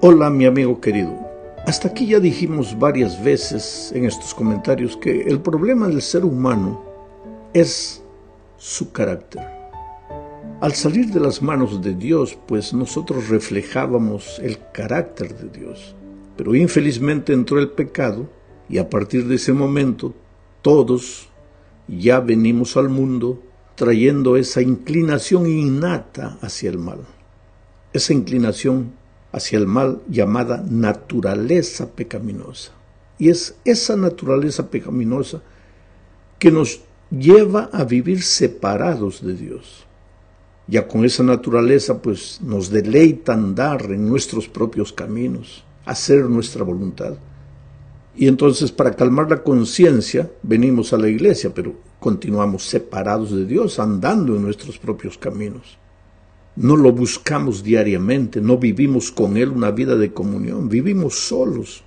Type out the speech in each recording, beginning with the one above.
Hola mi amigo querido, hasta aquí ya dijimos varias veces en estos comentarios que el problema del ser humano es su carácter. Al salir de las manos de Dios, pues nosotros reflejábamos el carácter de Dios, pero infelizmente entró el pecado y a partir de ese momento todos ya venimos al mundo trayendo esa inclinación innata hacia el mal, esa inclinación hacia el mal llamada naturaleza pecaminosa. Y es esa naturaleza pecaminosa que nos lleva a vivir separados de Dios. Ya con esa naturaleza pues nos deleita andar en nuestros propios caminos, hacer nuestra voluntad. Y entonces para calmar la conciencia venimos a la iglesia, pero continuamos separados de Dios, andando en nuestros propios caminos. No lo buscamos diariamente, no vivimos con Él una vida de comunión, vivimos solos.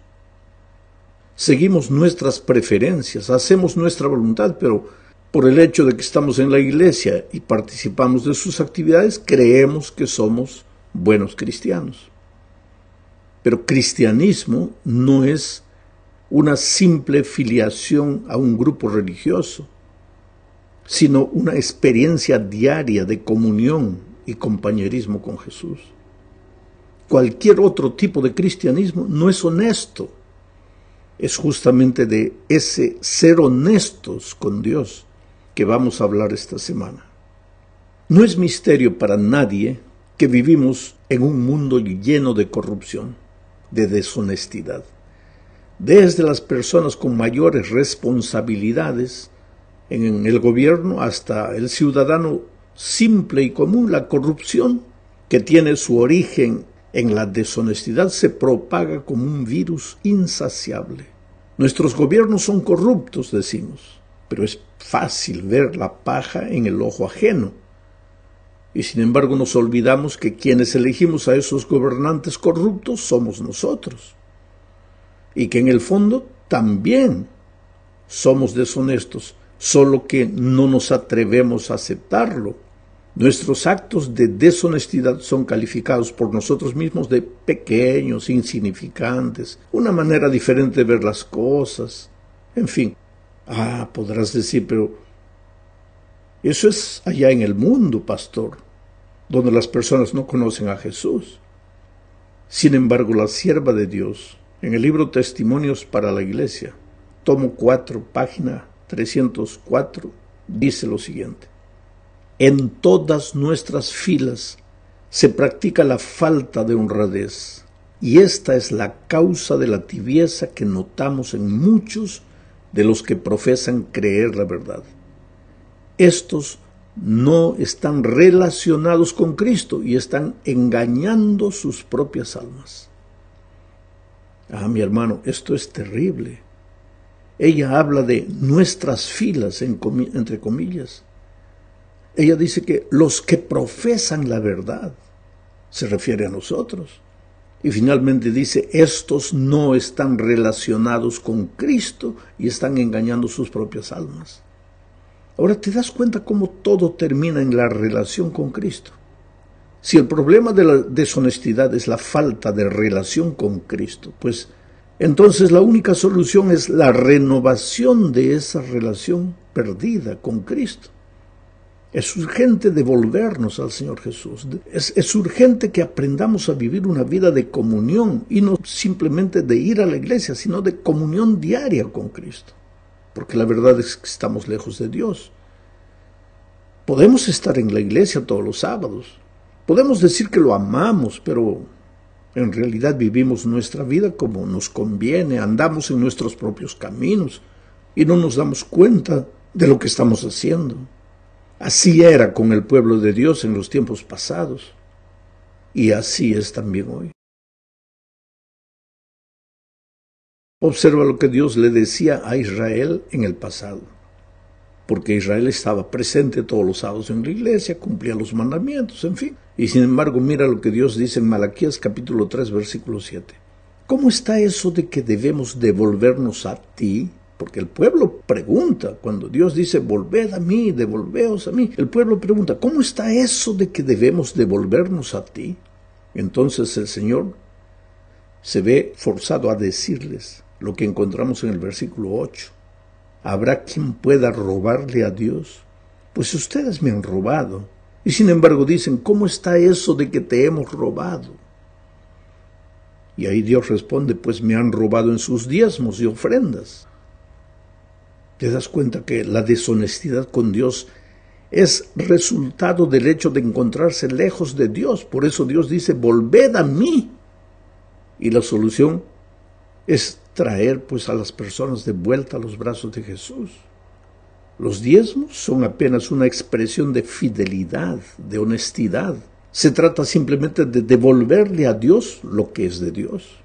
Seguimos nuestras preferencias, hacemos nuestra voluntad, pero por el hecho de que estamos en la iglesia y participamos de sus actividades, creemos que somos buenos cristianos. Pero cristianismo no es una simple filiación a un grupo religioso, sino una experiencia diaria de comunión y compañerismo con Jesús. Cualquier otro tipo de cristianismo no es honesto. Es justamente de ese ser honestos con Dios que vamos a hablar esta semana. No es misterio para nadie que vivimos en un mundo lleno de corrupción, de deshonestidad. Desde las personas con mayores responsabilidades en el gobierno hasta el ciudadano simple y común, la corrupción, que tiene su origen en la deshonestidad, se propaga como un virus insaciable. Nuestros gobiernos son corruptos, decimos, pero es fácil ver la paja en el ojo ajeno. Y sin embargo nos olvidamos que quienes elegimos a esos gobernantes corruptos somos nosotros. Y que en el fondo también somos deshonestos, solo que no nos atrevemos a aceptarlo. Nuestros actos de deshonestidad son calificados por nosotros mismos de pequeños, insignificantes, una manera diferente de ver las cosas. En fin, podrás decir, pero eso es allá en el mundo, pastor, donde las personas no conocen a Jesús. Sin embargo, la sierva de Dios, en el libro Testimonios para la Iglesia, tomo 4, página 304, dice lo siguiente: en todas nuestras filas se practica la falta de honradez, y esta es la causa de la tibieza que notamos en muchos de los que profesan creer la verdad. Estos no están relacionados con Cristo y están engañando sus propias almas. Mi hermano, esto es terrible. Ella habla de nuestras filas, entre comillas. Ella dice que los que profesan la verdad, se refiere a nosotros. Y finalmente dice, estos no están relacionados con Cristo y están engañando sus propias almas. Ahora te das cuenta cómo todo termina en la relación con Cristo. Si el problema de la deshonestidad es la falta de relación con Cristo, pues entonces la única solución es la renovación de esa relación perdida con Cristo. Es urgente devolvernos al Señor Jesús. Es urgente que aprendamos a vivir una vida de comunión y no simplemente de ir a la iglesia, sino de comunión diaria con Cristo. Porque la verdad es que estamos lejos de Dios. Podemos estar en la iglesia todos los sábados. Podemos decir que lo amamos, pero en realidad vivimos nuestra vida como nos conviene, andamos en nuestros propios caminos y no nos damos cuenta de lo que estamos haciendo. Así era con el pueblo de Dios en los tiempos pasados, y así es también hoy. Observa lo que Dios le decía a Israel en el pasado, porque Israel estaba presente todos los sábados en la iglesia, cumplía los mandamientos, en fin. Y sin embargo, mira lo que Dios dice en Malaquías capítulo 3, versículo 7. ¿Cómo está eso de que debemos devolvernos a ti? Porque el pueblo pregunta, cuando Dios dice, volved a mí, devolveos a mí, el pueblo pregunta, ¿cómo está eso de que debemos devolvernos a ti? Entonces el Señor se ve forzado a decirles lo que encontramos en el versículo 8. ¿Habrá quien pueda robarle a Dios? Pues ustedes me han robado. Y sin embargo dicen, ¿cómo está eso de que te hemos robado? Y ahí Dios responde, pues me han robado en sus diezmos y ofrendas. ¿Te das cuenta que la deshonestidad con Dios es resultado del hecho de encontrarse lejos de Dios? Por eso Dios dice, volved a mí. Y la solución es traer pues a las personas de vuelta a los brazos de Jesús. Los diezmos son apenas una expresión de fidelidad, de honestidad. Se trata simplemente de devolverle a Dios lo que es de Dios.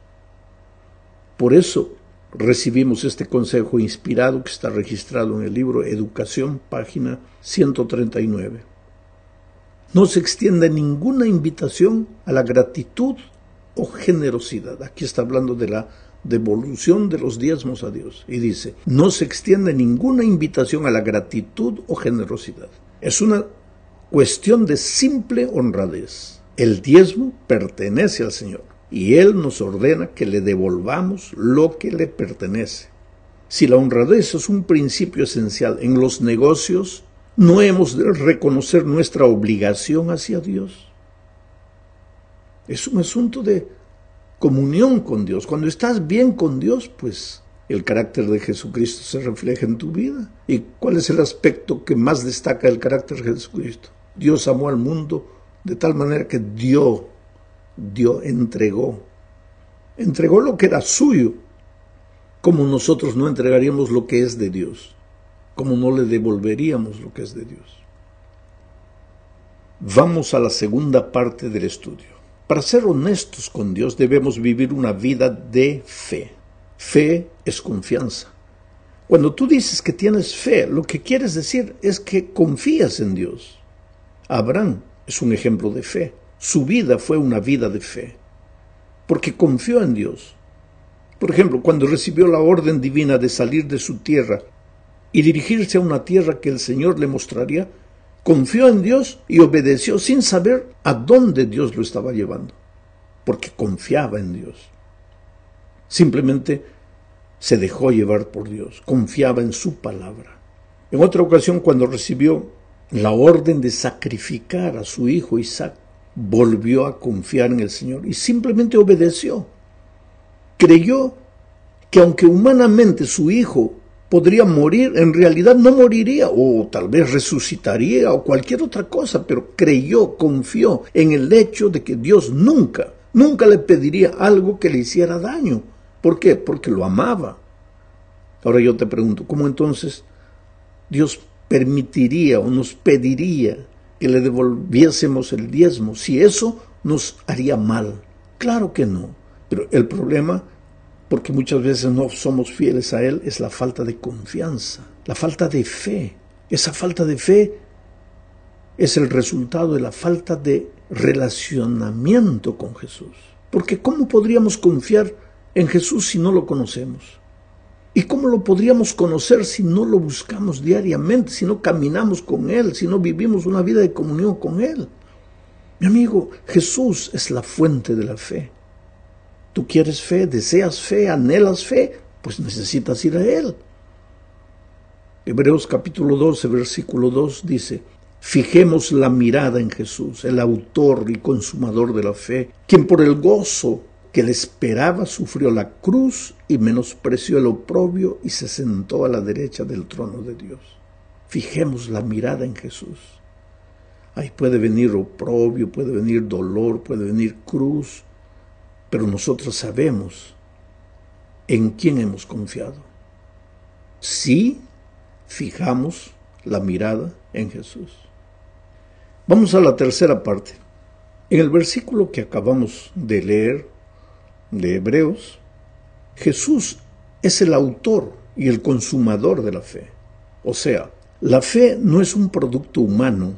Por eso recibimos este consejo inspirado que está registrado en el libro Educación, página 139. No se extiende ninguna invitación a la gratitud o generosidad. Aquí está hablando de la devolución de los diezmos a Dios. Y dice, no se extiende ninguna invitación a la gratitud o generosidad. Es una cuestión de simple honradez. El diezmo pertenece al Señor y Él nos ordena que le devolvamos lo que le pertenece. Si la honradez es un principio esencial en los negocios, ¿no hemos de reconocer nuestra obligación hacia Dios? Es un asunto de comunión con Dios. Cuando estás bien con Dios, pues el carácter de Jesucristo se refleja en tu vida. ¿Y cuál es el aspecto que más destaca el carácter de Jesucristo? Dios amó al mundo de tal manera que entregó lo que era suyo. Como nosotros no entregaríamos lo que es de Dios, como no le devolveríamos lo que es de Dios. Vamos a la segunda parte del estudio. Para ser honestos con Dios debemos vivir una vida de fe. Fe es confianza. Cuando tú dices que tienes fe, lo que quieres decir es que confías en Dios. Abraham es un ejemplo de fe. Su vida fue una vida de fe, porque confió en Dios. Por ejemplo, cuando recibió la orden divina de salir de su tierra y dirigirse a una tierra que el Señor le mostraría, confió en Dios y obedeció sin saber a dónde Dios lo estaba llevando, porque confiaba en Dios. Simplemente se dejó llevar por Dios, confiaba en su palabra. En otra ocasión, cuando recibió la orden de sacrificar a su hijo Isaac, volvió a confiar en el Señor y simplemente obedeció. Creyó que aunque humanamente su hijo podría morir, en realidad no moriría, o tal vez resucitaría, o cualquier otra cosa, pero creyó, confió en el hecho de que Dios nunca le pediría algo que le hiciera daño. ¿Por qué? Porque lo amaba. Ahora yo te pregunto, ¿cómo entonces Dios permitiría o nos pediría que le devolviésemos el diezmo si eso nos haría mal? Claro que no. Pero el problema, porque muchas veces no somos fieles a Él, es la falta de confianza, la falta de fe. Esa falta de fe es el resultado de la falta de relacionamiento con Jesús. Porque ¿cómo podríamos confiar en Jesús si no lo conocemos? ¿Y cómo lo podríamos conocer si no lo buscamos diariamente, si no caminamos con Él, si no vivimos una vida de comunión con Él? Mi amigo, Jesús es la fuente de la fe. ¿Tú quieres fe, deseas fe, anhelas fe? Pues necesitas ir a Él. Hebreos capítulo 12, versículo 2 dice, fijemos la mirada en Jesús, el autor y consumador de la fe, quien por el gozo que le esperaba sufrió la cruz y menospreció el oprobio y se sentó a la derecha del trono de Dios. Fijemos la mirada en Jesús. Ahí puede venir oprobio, puede venir dolor, puede venir cruz, pero nosotros sabemos en quién hemos confiado. Sí, fijamos la mirada en Jesús. Vamos a la tercera parte. En el versículo que acabamos de leer, de Hebreos, Jesús es el autor y el consumador de la fe. O sea, la fe no es un producto humano,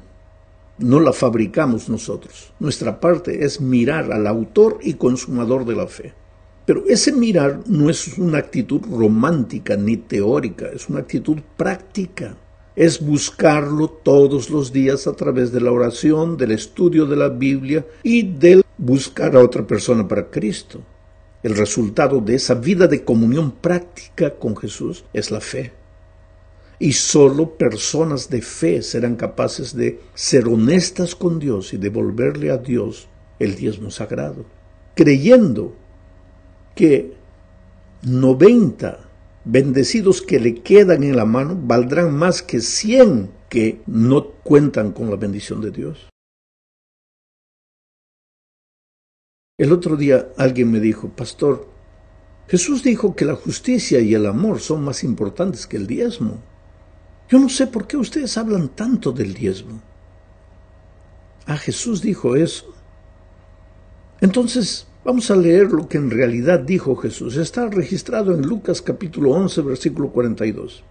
no la fabricamos nosotros. Nuestra parte es mirar al autor y consumador de la fe. Pero ese mirar no es una actitud romántica ni teórica, es una actitud práctica. Es buscarlo todos los días a través de la oración, del estudio de la Biblia y del buscar a otra persona para Cristo. El resultado de esa vida de comunión práctica con Jesús es la fe. Y solo personas de fe serán capaces de ser honestas con Dios y devolverle a Dios el diezmo sagrado, creyendo que 90 bendecidos que le quedan en la mano valdrán más que 100 que no cuentan con la bendición de Dios. El otro día alguien me dijo: pastor, Jesús dijo que la justicia y el amor son más importantes que el diezmo. Yo no sé por qué ustedes hablan tanto del diezmo. Ah, Jesús dijo eso. Entonces, vamos a leer lo que en realidad dijo Jesús. Está registrado en Lucas capítulo 11, versículo 42.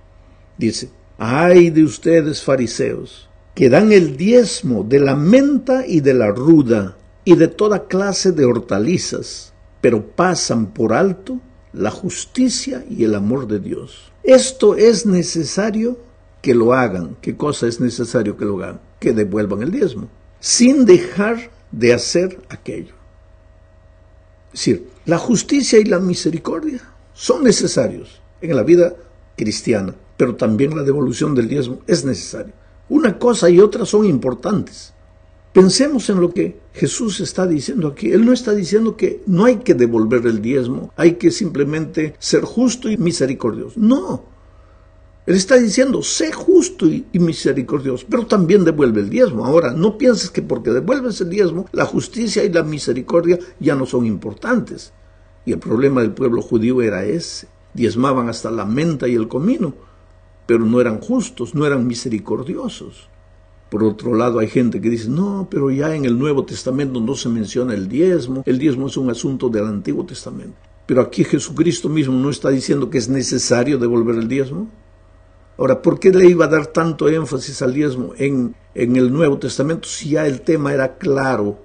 Dice: ay de ustedes, fariseos, que dan el diezmo de la menta y de la ruda y de toda clase de hortalizas, pero pasan por alto la justicia y el amor de Dios. Esto es necesario que lo hagan. ¿Qué cosa es necesario que lo hagan? Que devuelvan el diezmo, sin dejar de hacer aquello. Es decir, la justicia y la misericordia son necesarios en la vida cristiana, pero también la devolución del diezmo es necesaria. Una cosa y otra son importantes. Pensemos en lo que Jesús está diciendo aquí. Él no está diciendo que no hay que devolver el diezmo, hay que simplemente ser justo y misericordioso. No. Él está diciendo: sé justo y misericordioso, pero también devuelve el diezmo. Ahora, no pienses que porque devuelves el diezmo, la justicia y la misericordia ya no son importantes. Y el problema del pueblo judío era ese. Diezmaban hasta la menta y el comino, pero no eran justos, no eran misericordiosos. Por otro lado, hay gente que dice: no, pero ya en el Nuevo Testamento no se menciona el diezmo es un asunto del Antiguo Testamento. Pero aquí Jesucristo mismo no está diciendo que es necesario devolver el diezmo. Ahora, ¿por qué le iba a dar tanto énfasis al diezmo en el Nuevo Testamento si ya el tema era claro,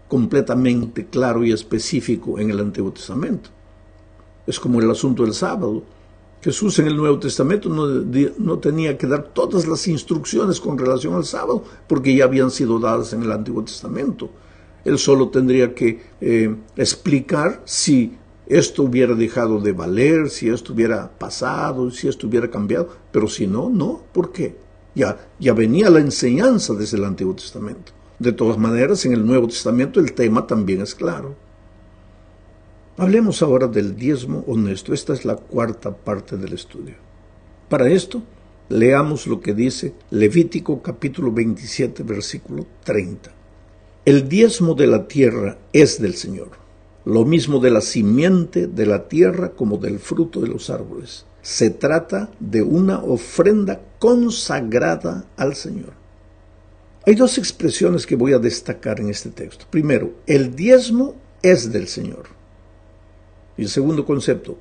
completamente claro y específico en el Antiguo Testamento? Es como el asunto del sábado. Jesús en el Nuevo Testamento no tenía que dar todas las instrucciones con relación al sábado, porque ya habían sido dadas en el Antiguo Testamento. Él solo tendría que explicar si esto hubiera dejado de valer, si esto hubiera pasado, si esto hubiera cambiado, pero si no, no. ¿Por qué? Ya venía la enseñanza desde el Antiguo Testamento. De todas maneras, en el Nuevo Testamento el tema también es claro. Hablemos ahora del diezmo honesto. Esta es la cuarta parte del estudio. Para esto, leamos lo que dice Levítico capítulo 27, versículo 30. El diezmo de la tierra es del Señor, lo mismo de la simiente de la tierra como del fruto de los árboles. Se trata de una ofrenda consagrada al Señor. Hay dos expresiones que voy a destacar en este texto. Primero, el diezmo es del Señor. Y el segundo concepto,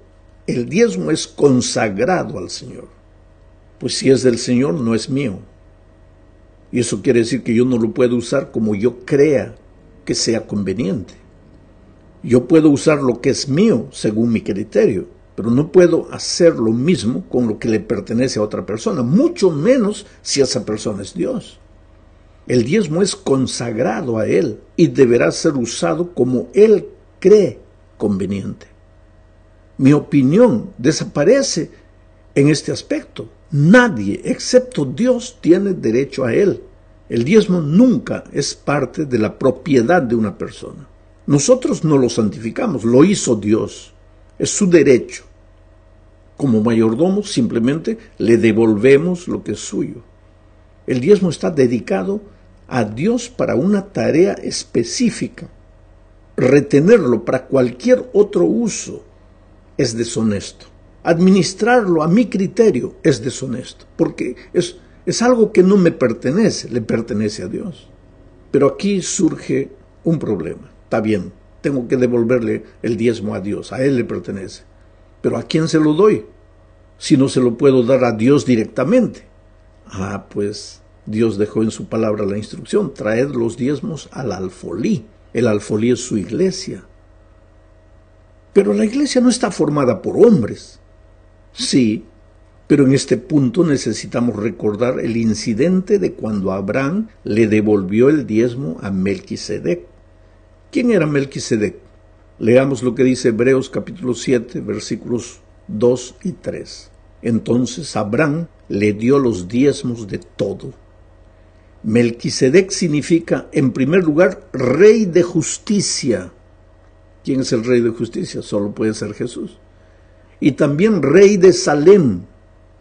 el diezmo es consagrado al Señor. Pues si es del Señor, no es mío. Y eso quiere decir que yo no lo puedo usar como yo crea que sea conveniente. Yo puedo usar lo que es mío según mi criterio, pero no puedo hacer lo mismo con lo que le pertenece a otra persona, mucho menos si esa persona es Dios. El diezmo es consagrado a Él y deberá ser usado como Él cree conveniente. Mi opinión desaparece en este aspecto. Nadie, excepto Dios, tiene derecho a él. El diezmo nunca es parte de la propiedad de una persona. Nosotros no lo santificamos, lo hizo Dios. Es su derecho. Como mayordomos simplemente le devolvemos lo que es suyo. El diezmo está dedicado a Dios para una tarea específica. Retenerlo para cualquier otro uso es deshonesto. Administrarlo a mi criterio es deshonesto, porque es algo que no me pertenece, le pertenece a Dios. Pero aquí surge un problema. Está bien, tengo que devolverle el diezmo a Dios, a Él le pertenece. Pero ¿a quién se lo doy? Si no se lo puedo dar a Dios directamente. Pues Dios dejó en su palabra la instrucción: traed los diezmos al alfolí. El alfolí es su iglesia. Pero la iglesia no está formada por hombres. Sí, pero en este punto necesitamos recordar el incidente de cuando Abraham le devolvió el diezmo a Melquisedec. ¿Quién era Melquisedec? Leamos lo que dice Hebreos capítulo 7, versículos 2 y 3. Entonces Abraham le dio los diezmos de todo. Melquisedec significa, en primer lugar, rey de justicia. ¿Quién es el rey de justicia? Solo puede ser Jesús. Y también rey de Salem,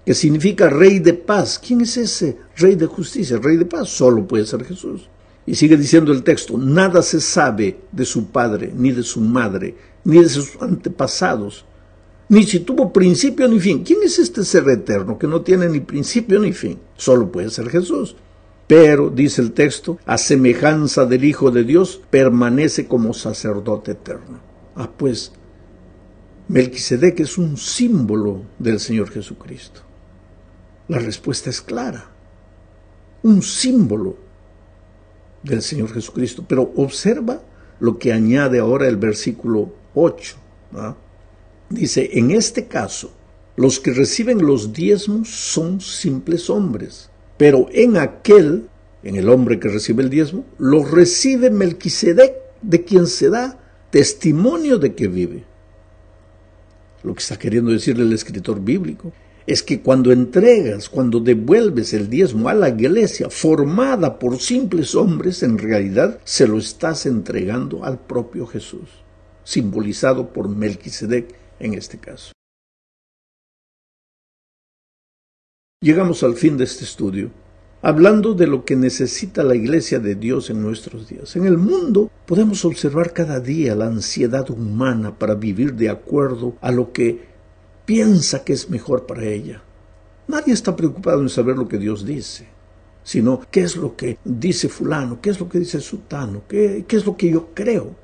que significa rey de paz. ¿Quién es ese rey de justicia, rey de paz? Solo puede ser Jesús. Y sigue diciendo el texto, nada se sabe de su padre, ni de su madre, ni de sus antepasados, ni si tuvo principio ni fin. ¿Quién es este ser eterno que no tiene ni principio ni fin? Solo puede ser Jesús. Pero, dice el texto, a semejanza del Hijo de Dios, permanece como sacerdote eterno. Pues, Melquisedec es un símbolo del Señor Jesucristo. La respuesta es clara. Un símbolo del Señor Jesucristo. Pero observa lo que añade ahora el versículo 8. Dice, en este caso, los que reciben los diezmos son simples hombres. Pero en el hombre que recibe el diezmo, lo recibe Melquisedec, de quien se da testimonio de que vive. Lo que está queriendo decirle el escritor bíblico es que cuando devuelves el diezmo a la iglesia formada por simples hombres, en realidad se lo estás entregando al propio Jesús, simbolizado por Melquisedec en este caso. Llegamos al fin de este estudio, hablando de lo que necesita la Iglesia de Dios en nuestros días. En el mundo podemos observar cada día la ansiedad humana para vivir de acuerdo a lo que piensa que es mejor para ella. Nadie está preocupado en saber lo que Dios dice, sino qué es lo que dice fulano, qué es lo que dice sutano, qué es lo que yo creo.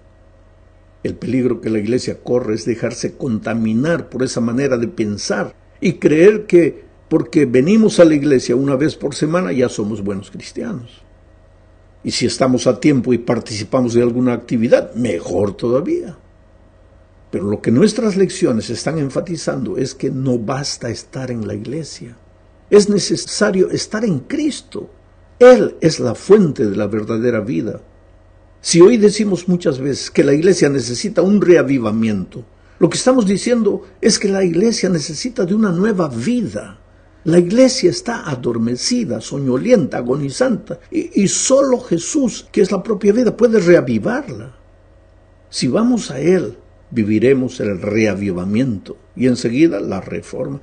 El peligro que la Iglesia corre es dejarse contaminar por esa manera de pensar y creer que porque venimos a la iglesia una vez por semana ya somos buenos cristianos. Y si estamos a tiempo y participamos de alguna actividad, mejor todavía. Pero lo que nuestras lecciones están enfatizando es que no basta estar en la iglesia. Es necesario estar en Cristo. Él es la fuente de la verdadera vida. Si hoy decimos muchas veces que la iglesia necesita un reavivamiento, lo que estamos diciendo es que la iglesia necesita de una nueva vida. La iglesia está adormecida, soñolienta, agonizante, y solo Jesús, que es la propia vida, puede reavivarla. Si vamos a Él, viviremos el reavivamiento y enseguida la reforma.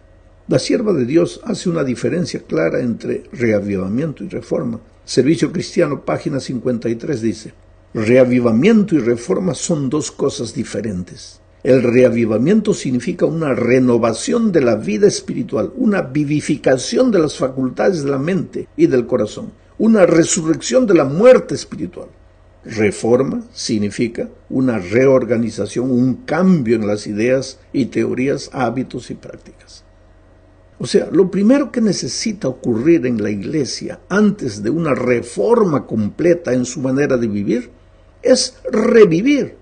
La sierva de Dios hace una diferencia clara entre reavivamiento y reforma. Servicio Cristiano, página 53 dice, reavivamiento y reforma son dos cosas diferentes. El reavivamiento significa una renovación de la vida espiritual, una vivificación de las facultades de la mente y del corazón, una resurrección de la muerte espiritual. Reforma significa una reorganización, un cambio en las ideas y teorías, hábitos y prácticas. O sea, lo primero que necesita ocurrir en la iglesia antes de una reforma completa en su manera de vivir es revivir.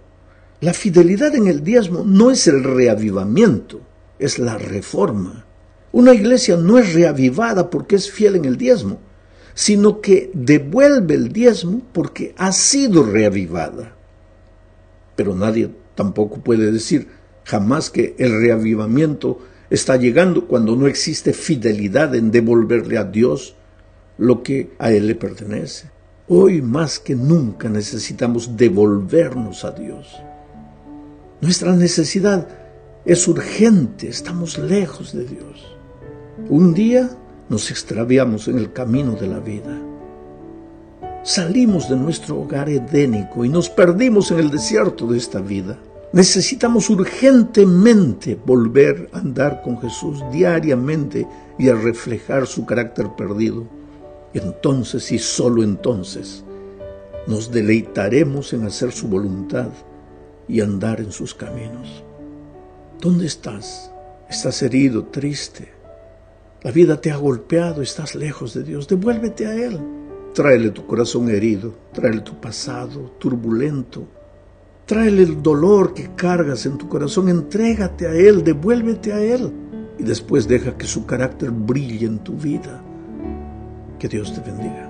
La fidelidad en el diezmo no es el reavivamiento, es la reforma. Una iglesia no es reavivada porque es fiel en el diezmo, sino que devuelve el diezmo porque ha sido reavivada. Pero nadie tampoco puede decir jamás que el reavivamiento está llegando cuando no existe fidelidad en devolverle a Dios lo que a Él le pertenece. Hoy más que nunca necesitamos devolvernos a Dios. Nuestra necesidad es urgente, estamos lejos de Dios. Un día nos extraviamos en el camino de la vida. Salimos de nuestro hogar edénico y nos perdimos en el desierto de esta vida. Necesitamos urgentemente volver a andar con Jesús diariamente y a reflejar su carácter perdido. Entonces y solo entonces nos deleitaremos en hacer su voluntad y andar en sus caminos. ¿Dónde estás? ¿Estás herido, triste? La vida te ha golpeado, estás lejos de Dios. Devuélvete a Él. Tráele tu corazón herido, tráele tu pasado turbulento, tráele el dolor que cargas en tu corazón, entrégate a Él, devuélvete a Él y después deja que su carácter brille en tu vida. Que Dios te bendiga.